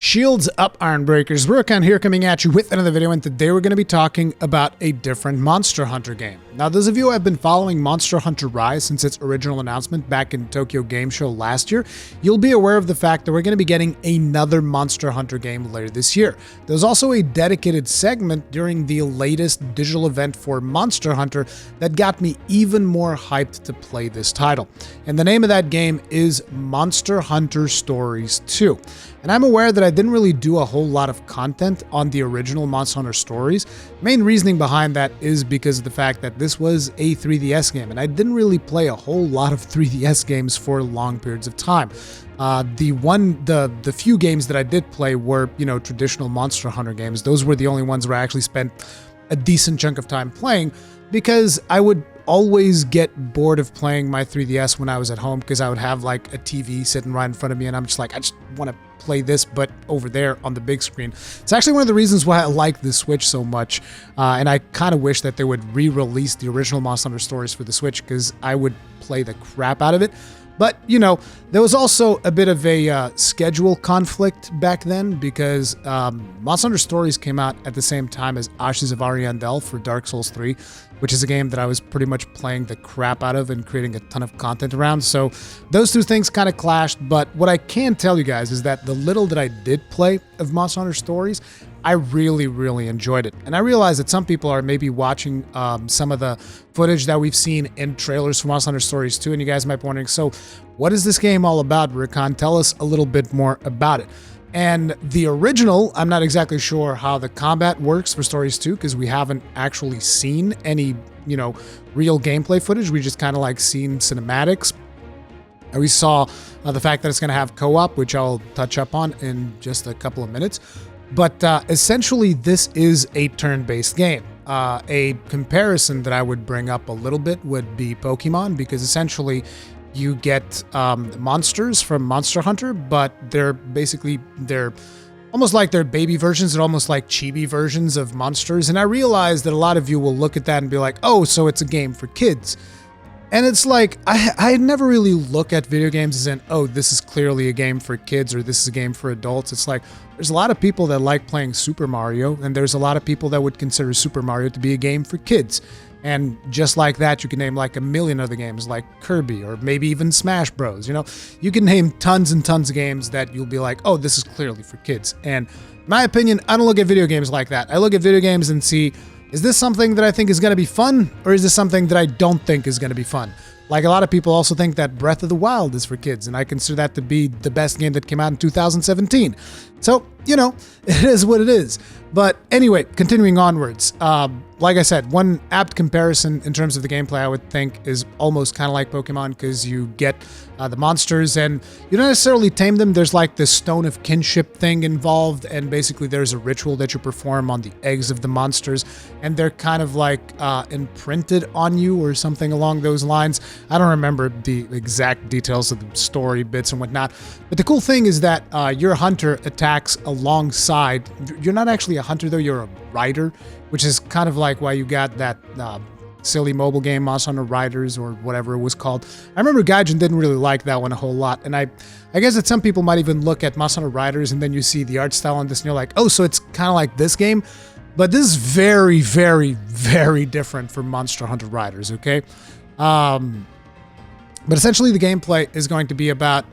Shields up, Iron Breakers. Rurikhan here coming at you with another video, and today we're going to be talking about a different Monster Hunter game. Now, those of you who have been following Monster Hunter Rise since its original announcement back in Tokyo Game Show last year, you'll be aware of the fact that we're going to be getting another Monster Hunter game later this year. There's also a dedicated segment during the latest digital event for Monster Hunter that got me even more hyped to play this title. And the name of that game is Monster Hunter Stories 2. And I'm aware that I didn't really do a whole lot of content on the original Monster Hunter Stories. Main reasoning behind that is because of the fact that this was a 3DS game, and I didn't really play a whole lot of 3DS games for long periods of time. The few games that I did play were, traditional Monster Hunter games. Those were the only ones where I actually spent a decent chunk of time playing, because I would always get bored of playing my 3DS when I was at home, because I would have like a TV sitting right in front of me, and I'm just like, I just want to play this, but over there on the big screen. It's actually one of the reasons why I like the Switch so much, and I kind of wish that they would re-release the original Monster Hunter Stories for the Switch, because I would play the crap out of it. But, there was also a bit of a schedule conflict back then, because Monster Hunter Stories came out at the same time as Ashes of Ariandel for Dark Souls 3, which is a game that I was pretty much playing the crap out of and creating a ton of content around. So those two things kind of clashed, but what I can tell you guys is that the little that I did play of Monster Hunter Stories, I really, really enjoyed it. And I realize that some people are maybe watching some of the footage that we've seen in trailers for Monster Hunter Stories 2, and you guys might be wondering, so what is this game all about, Rurikhan? Tell us a little bit more about it. And the original, I'm not exactly sure how the combat works for Stories 2, because we haven't actually seen any, real gameplay footage. We just kind of like seen cinematics. And we saw the fact that it's going to have co-op, which I'll touch up on in just a couple of minutes. But essentially, this is a turn-based game. A comparison that I would bring up a little bit would be Pokemon, because essentially you get monsters from Monster Hunter, but they're almost like they're baby versions. They're almost like chibi versions of monsters. And I realize that a lot of you will look at that and be like, oh, so it's a game for kids. And it's like, I never really look at video games as in, oh, this is clearly a game for kids or this is a game for adults. It's like, there's a lot of people that like playing Super Mario, and there's a lot of people that would consider Super Mario to be a game for kids. And just like that, you can name like a million other games like Kirby or maybe even Smash Bros. You can name tons and tons of games that you'll be like, oh, this is clearly for kids. And in my opinion, I don't look at video games like that. I look at video games and see, is this something that I think is going to be fun, or is this something that I don't think is going to be fun? Like, a lot of people also think that Breath of the Wild is for kids, and I consider that to be the best game that came out in 2017. So, it is what it is. But anyway, continuing onwards, like I said, one apt comparison in terms of the gameplay I would think is almost kind of like Pokemon, because you get the monsters and you don't necessarily tame them. There's like this Stone of Kinship thing involved, and basically there's a ritual that you perform on the eggs of the monsters, and they're kind of like imprinted on you or something along those lines. I don't remember the exact details of the story bits and whatnot, but the cool thing is that your hunter attacks alongside. You're not actually a hunter though, you're a rider, which is kind of like why you got that silly mobile game Monster Hunter Riders or whatever it was called. I remember Gaijin didn't really like that one a whole lot, and I guess that some people might even look at Monster Hunter Riders and then you see the art style on this and you're like, oh, so it's kind of like this game? But this is very, very, very different from Monster Hunter Riders, okay? But essentially the gameplay is going to be about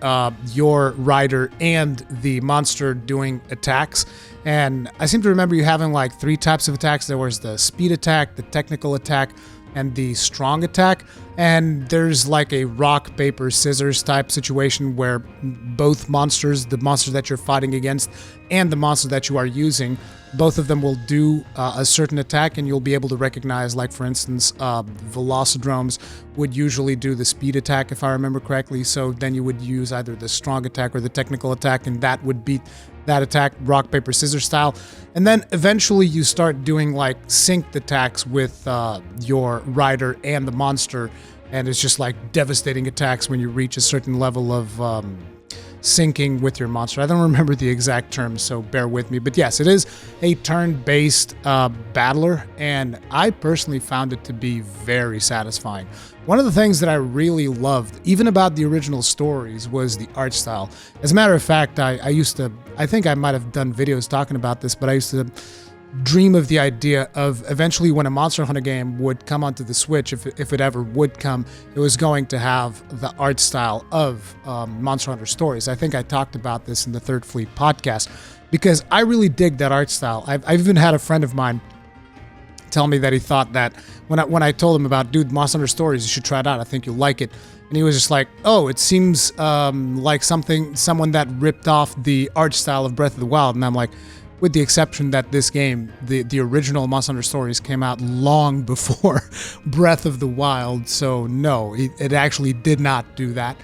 your rider and the monster doing attacks. And I seem to remember you having like 3 types of attacks. There was the speed attack, the technical attack, and the strong attack. And there's like a rock, paper, scissors type situation where both monsters, the monster that you're fighting against and the monster that you are using, both of them will do a certain attack, and you'll be able to recognize, like, for instance, Velocidromes would usually do the speed attack, if I remember correctly. So then you would use either the strong attack or the technical attack, and that would beat that attack, rock, paper, scissors style. And then eventually you start doing like synced attacks with your rider and the monster, and it's just like devastating attacks when you reach a certain level of syncing with your monster. I don't remember the exact terms, so bear with me. But yes, it is a turn-based battler, and I personally found it to be very satisfying. One of the things that I really loved, even about the original stories, was the art style. As a matter of fact, I think I might have done videos talking about this, but I used to dream of the idea of eventually when a Monster Hunter game would come onto the Switch, if it ever would come, it was going to have the art style of Monster Hunter Stories. I think I talked about this in the Third Fleet podcast because I really dig that art style. I've even had a friend of mine tell me that he thought that when I told him about, dude, Monster Hunter Stories, you should try it out. I think you'll like it. And he was just like, oh, it seems like someone that ripped off the art style of Breath of the Wild. And I'm like, with the exception that this game, the original Monster Hunter Stories came out long before Breath of the Wild, so no, it actually did not do that.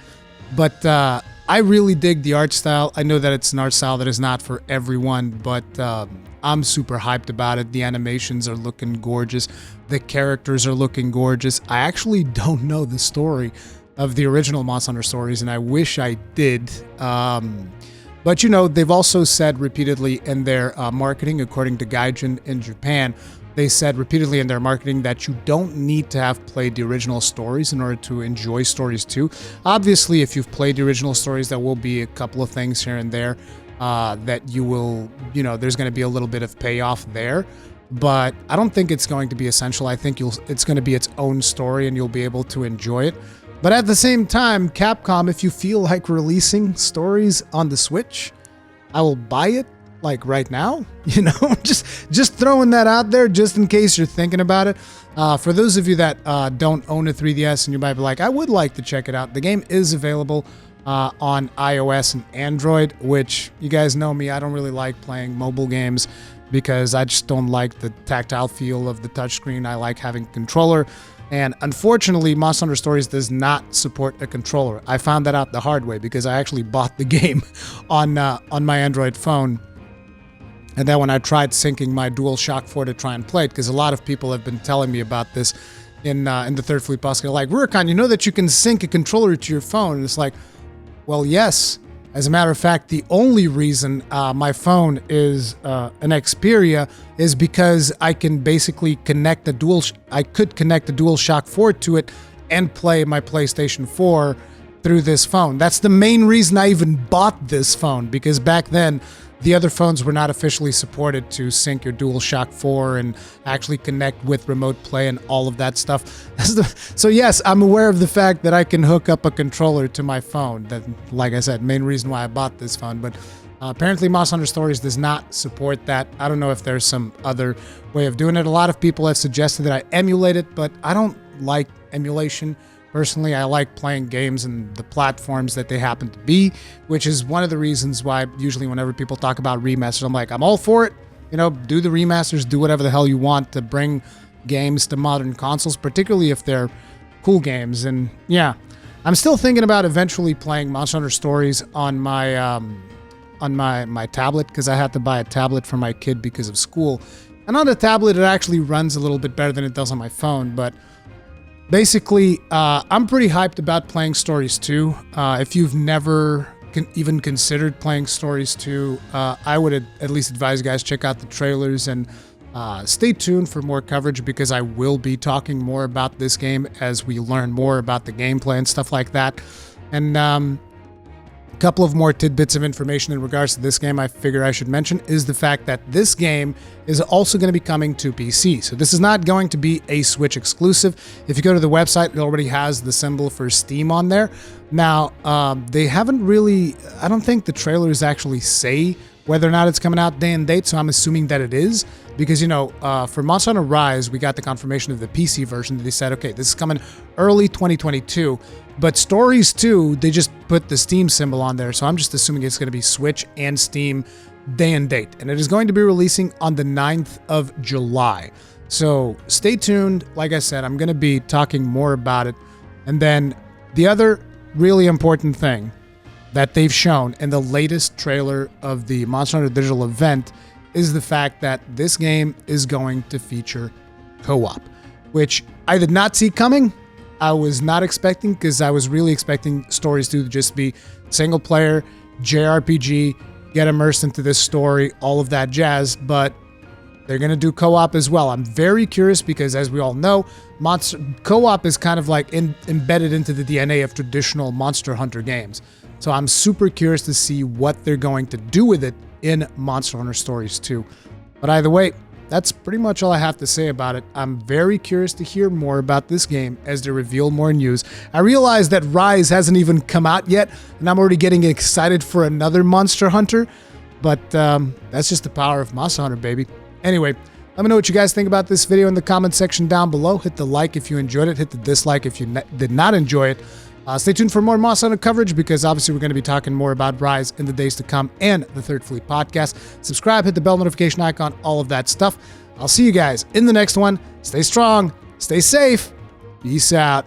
But I really dig the art style. I know that it's an art style that is not for everyone, but I'm super hyped about it. The animations are looking gorgeous. The characters are looking gorgeous. I actually don't know the story of the original Monster Hunter Stories, and I wish I did. But, you know, they've also said repeatedly in their marketing, according to Gaijin in Japan, they said repeatedly in their marketing that you don't need to have played the original stories in order to enjoy Stories 2. Obviously, if you've played the original stories, there will be a couple of things here and there that you will, you know, there's going to be a little bit of payoff there. But I don't think it's going to be essential. I think it's going to be its own story and you'll be able to enjoy it. But at the same time, Capcom, if you feel like releasing Stories on the Switch, I will buy it, like right now, you know, just throwing that out there just in case you're thinking about it. For those of you that don't own a 3DS and you might be like, I would like to check it out. The game is available on iOS and Android, which you guys know me, I don't really like playing mobile games because I just don't like the tactile feel of the touchscreen. I like having a controller. And unfortunately, Monster Hunter Stories does not support a controller. I found that out the hard way because I actually bought the game on my Android phone. And then when I tried syncing my DualShock 4 to try and play it, because a lot of people have been telling me about this in the Third Fleet podcast, like, Rurikhan, you know that you can sync a controller to your phone? And it's like, well, yes. As a matter of fact, the only reason my phone is an Xperia is because I can basically connect I could connect the DualShock 4 to it and play my PlayStation 4 through this phone. That's the main reason I even bought this phone, because back then the other phones were not officially supported to sync your DualShock 4 and actually connect with remote play and all of that stuff. So yes, I'm aware of the fact that I can hook up a controller to my phone. That, like I said, main reason why I bought this phone. But apparently Monster Hunter Stories does not support that. I don't know if there's some other way of doing it. A lot of people have suggested that I emulate it, but I don't like emulation. Personally, I like playing games and the platforms that they happen to be, which is one of the reasons why usually whenever people talk about remasters, I'm like, I'm all for it. You know, do the remasters, do whatever the hell you want to bring games to modern consoles, particularly if they're cool games. And yeah, I'm still thinking about eventually playing Monster Hunter Stories on my my tablet, because I had to buy a tablet for my kid because of school. And on the tablet, it actually runs a little bit better than it does on my phone, but basically, I'm pretty hyped about playing Stories 2. If you've never even considered playing Stories 2, I would at least advise you guys check out the trailers and stay tuned for more coverage, because I will be talking more about this game as we learn more about the gameplay and stuff like that. And a couple of more tidbits of information in regards to this game I figure I should mention is the fact that this game is also going to be coming to PC. So this is not going to be a Switch exclusive. If you go to the website, it already has the symbol for Steam on there. Now, they haven't really, I don't think the trailers actually say whether or not it's coming out day and date, so I'm assuming that it is. Because, you know, for Monster Hunter Rise, we got the confirmation of the PC version that they said, okay, this is coming early 2022. But Stories 2, they just put the Steam symbol on there, so I'm just assuming it's going to be Switch and Steam day and date. And it is going to be releasing on the 9th of July. So stay tuned. Like I said, I'm going to be talking more about it. And then the other really important thing that they've shown in the latest trailer of the Monster Hunter Digital event is the fact that this game is going to feature co-op, which I did not see coming, I was not expecting, because I was really expecting stories to just be single player, JRPG, get immersed into this story, all of that jazz, but they're going to do co-op as well. I'm very curious because, as we all know, co-op is kind of like embedded into the DNA of traditional Monster Hunter games. So I'm super curious to see what they're going to do with it in Monster Hunter Stories 2. But either way, that's pretty much all I have to say about it. I'm very curious to hear more about this game as they reveal more news. I realize that Rise hasn't even come out yet, and I'm already getting excited for another Monster Hunter, but that's just the power of Monster Hunter, baby. Anyway, let me know what you guys think about this video in the comment section down below. Hit the like if you enjoyed it, hit the dislike if you did not enjoy it. Stay tuned for more Monster Hunter coverage, because obviously we're going to be talking more about Rise in the days to come and the Third Fleet podcast. Subscribe, hit the bell notification icon, all of that stuff. I'll see you guys in the next one. Stay strong, stay safe, peace out.